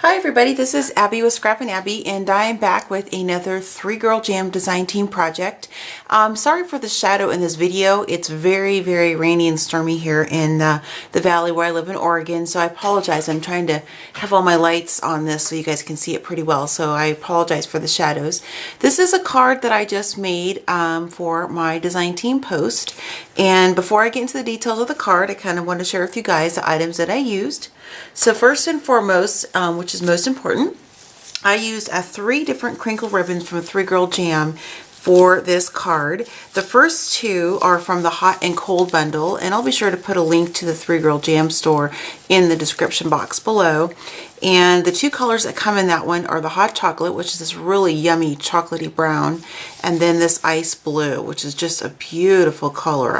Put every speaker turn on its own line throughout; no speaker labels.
Hi everybody, this is Abby with Scrappin' Abby, and I am back with another 3 Girl Jam design team project. Sorry for the shadow in this video. It's very rainy and stormy here in the valley where I live in Oregon, so I apologize. I'm trying to have all my lights on this so you guys can see it pretty well, so I apologize for the shadows. This is a card that I just made for my design team post, and before I get into the details of the card, I kind of want to share with you guys the items that I used. So first and foremost, which is most important, I used 3 different crinkle ribbons from 3 Girl Jam for this card. The first 2 are from the Hot and Cold bundle, and I'll be sure to put a link to the 3 Girl Jam store in the description box below. And the 2 colors that come in that one are the Hot Chocolate, which is this really yummy chocolatey brown, and then this Ice Blue, which is just a beautiful color.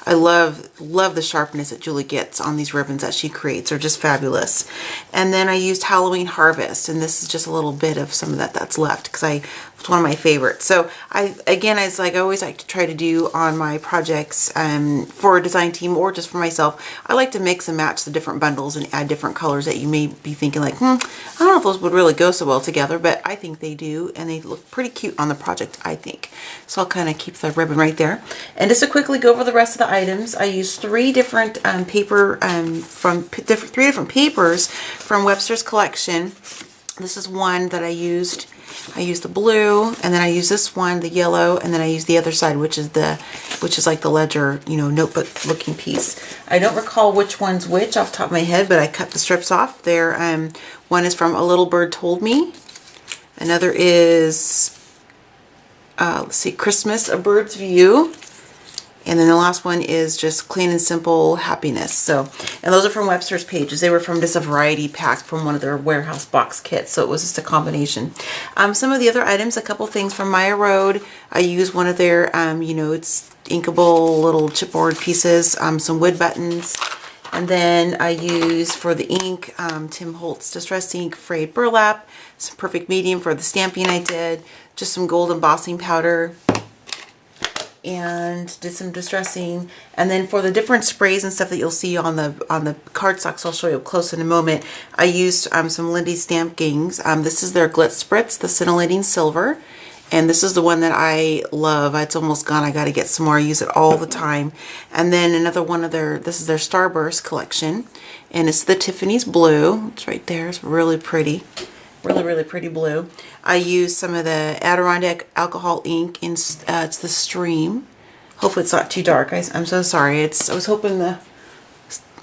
I love the sharpness that Julie gets on these ribbons that she creates. They're just fabulous. And then I used Halloween Harvest, and this is just a little bit of some of that's left because it's one of my favorites. So I always like to try to do on my projects for a design team or just for myself. I like to mix and match the different bundles and add different colors that you may be thinking like, I don't know if those would really go so well together, but I think they do, and they look pretty cute on the project, I think. So I'll kind of keep the ribbon right there. And just to quickly go over the rest of the items, I used 3 different paper from 3 different papers from Webster's collection. This is one that I used. I used the blue, and then I used this one, the yellow, and then I used the other side, which is like the ledger, notebook looking piece. I don't recall which one's which off the top of my head, but I cut the strips off. There, one is from A Little Bird Told Me. Another is, let's see, Christmas, A Bird's View. And then the last one is just Clean and Simple Happiness. So, and those are from Webster's pages. They were from just a variety pack from one of their warehouse box kits. So it was just a combination. Some of the other items, a couple things from Maya Road. I used one of their, it's inkable little chipboard pieces, some wood buttons. And then I used for the ink, Tim Holtz Distress Ink Frayed Burlap, some Perfect Medium for the stamping I did, just some gold embossing powder, and did some distressing. And then for the different sprays and stuff that you'll see on the cardstocks, I'll show you up close in a moment, I used some Lindy Stamp Gangs. This is their Glitz Spritz, the Scintillating Silver. And this is the one that I love. It's almost gone. I got to get some more. I use it all the time. And then another one of this is their Starburst collection. And it's the Tiffany's Blue. It's right there. It's really pretty. Really pretty blue. I used some of the Adirondack alcohol ink in it's the Stream. Hopefully it's not too dark. I'm so sorry. I was hoping the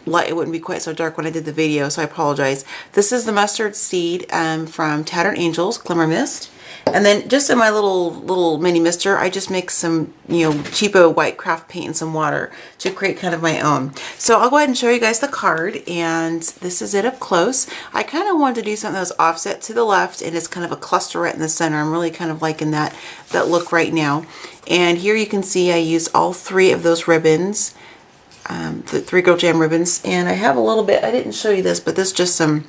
light it wouldn't be quite so dark when I did the video, so I apologize. This is the Mustard Seed from Tattered Angels Glimmer Mist. And then just in my little mini mister, I just mixed some, cheapo white craft paint and some water to create kind of my own. So I'll go ahead and show you guys the card, and this is it up close. I kind of wanted to do something that was offset to the left, and it's kind of a clusterette in the center. I'm really kind of liking that look right now. And here you can see I used all 3 of those ribbons, the 3 Girl Jam ribbons. And I have a little bit, I didn't show you this, but this is just some,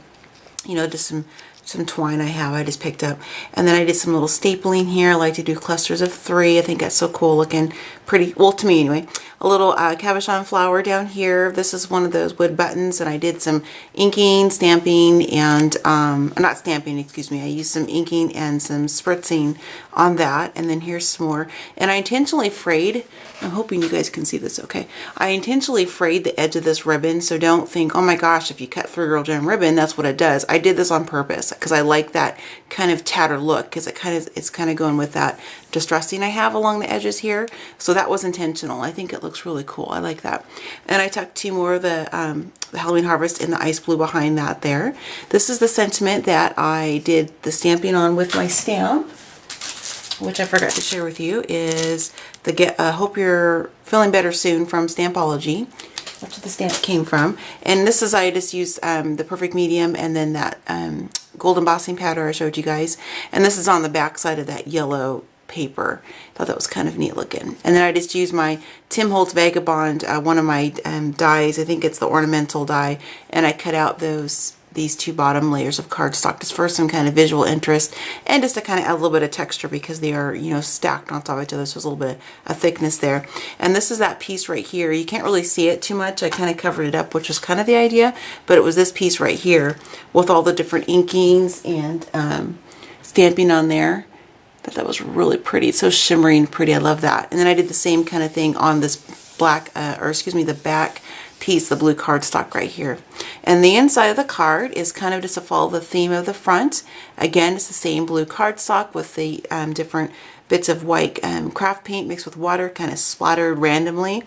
some twine I just picked up. And then I did some little stapling here. I like to do clusters of 3. I think that's so cool looking. Pretty, well, to me anyway. A little cabochon flower down here. This is one of those wood buttons, and I did some inking, stamping, and not stamping, excuse me. I used some inking and some spritzing on that. And then here's some more. And I intentionally frayed, I'm hoping you guys can see this okay. I intentionally frayed the edge of this ribbon, so don't think, oh my gosh, if you cut 3 Girl Jam ribbon, that's what it does. I did this on purpose because I like that kind of tattered look, because it's kind of going with that distressing I have along the edges here. So that was intentional. I think it looks really cool. I like that. And I tucked 2 more of the Halloween Harvest in the Ice Blue behind that there. This is the sentiment that I did the stamping on with my stamp, which I forgot to share with you, is the Hope You're Feeling Better Soon from Stampology. That's what the stamp came from. And this is, I just used the Perfect Medium and then that gold embossing powder I showed you guys. And this is on the back side of that yellow paper. Thought that was kind of neat looking. And then I just used my Tim Holtz Vagabond, one of my dies. I think it's the ornamental die. And I cut out those these two bottom layers of cardstock just for some kind of visual interest and just to kind of add a little bit of texture because they are, you know, stacked on top of each other, so there's a little bit of thickness there. And this is that piece right here. You can't really see it too much. I kind of covered it up, which was kind of the idea, but it was this piece right here with all the different inkings and stamping on there. But that was really pretty. It's so shimmery and pretty. I love that. And then I did the same kind of thing on this black, the back piece, the blue cardstock right here. And the inside of the card is kind of just to follow the theme of the front. Again, it's the same blue cardstock with the different bits of white craft paint mixed with water, kind of splattered randomly.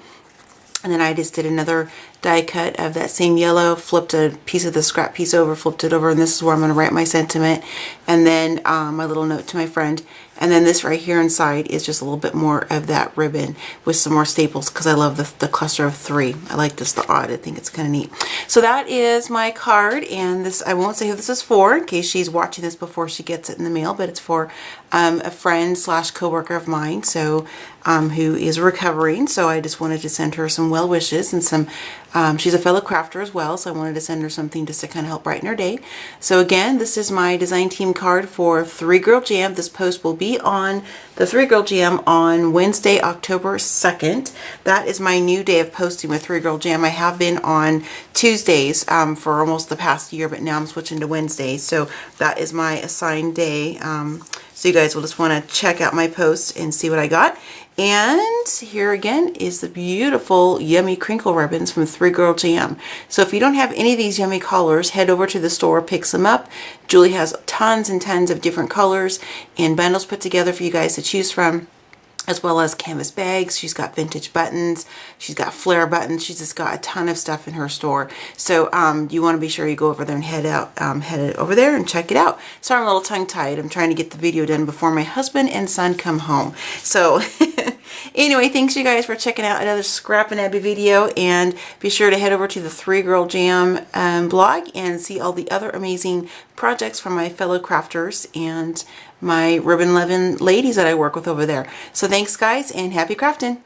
And then I just did another die cut of that same yellow, flipped a piece of the scrap piece over, flipped it over, and this is where I'm going to write my sentiment. And then my little note to my friend. And then this right here inside is just a little bit more of that ribbon with some more staples because I love the cluster of 3. I like this, the odd. I think it's kind of neat. So that is my card, and this, I won't say who this is for in case she's watching this before she gets it in the mail, but it's for a friend slash co-worker of mine, so who is recovering. So I just wanted to send her some well wishes and some, she's a fellow crafter as well, so I wanted to send her something just to kind of help brighten her day. So again, this is my design team card for 3 Girl Jam. This post will be on the 3 Girl Jam on Wednesday, October 2nd. That is my new day of posting with 3 Girl Jam. I have been on Tuesdays for almost the past year, but now I'm switching to Wednesdays. So that is my assigned day. So you guys will just want to check out my post and see what I got. And here again is the beautiful yummy crinkle ribbons from 3 Girl Jam. So if you don't have any of these yummy colors, head over to the store, pick some up. Julie has tons and tons of different colors and bundles put together for you guys to choose from, as well as canvas bags. She's got vintage buttons. She's got flare buttons. She's just got a ton of stuff in her store. So you want to be sure you go over there and head over there and check it out. Sorry, I'm a little tongue-tied. I'm trying to get the video done before my husband and son come home. So anyway, thanks you guys for checking out another Scrappin' Abby video, and be sure to head over to the 3 Girl Jam blog and see all the other amazing projects from my fellow crafters and my Ribbon Lovin' ladies that I work with over there. So thanks guys, and happy crafting!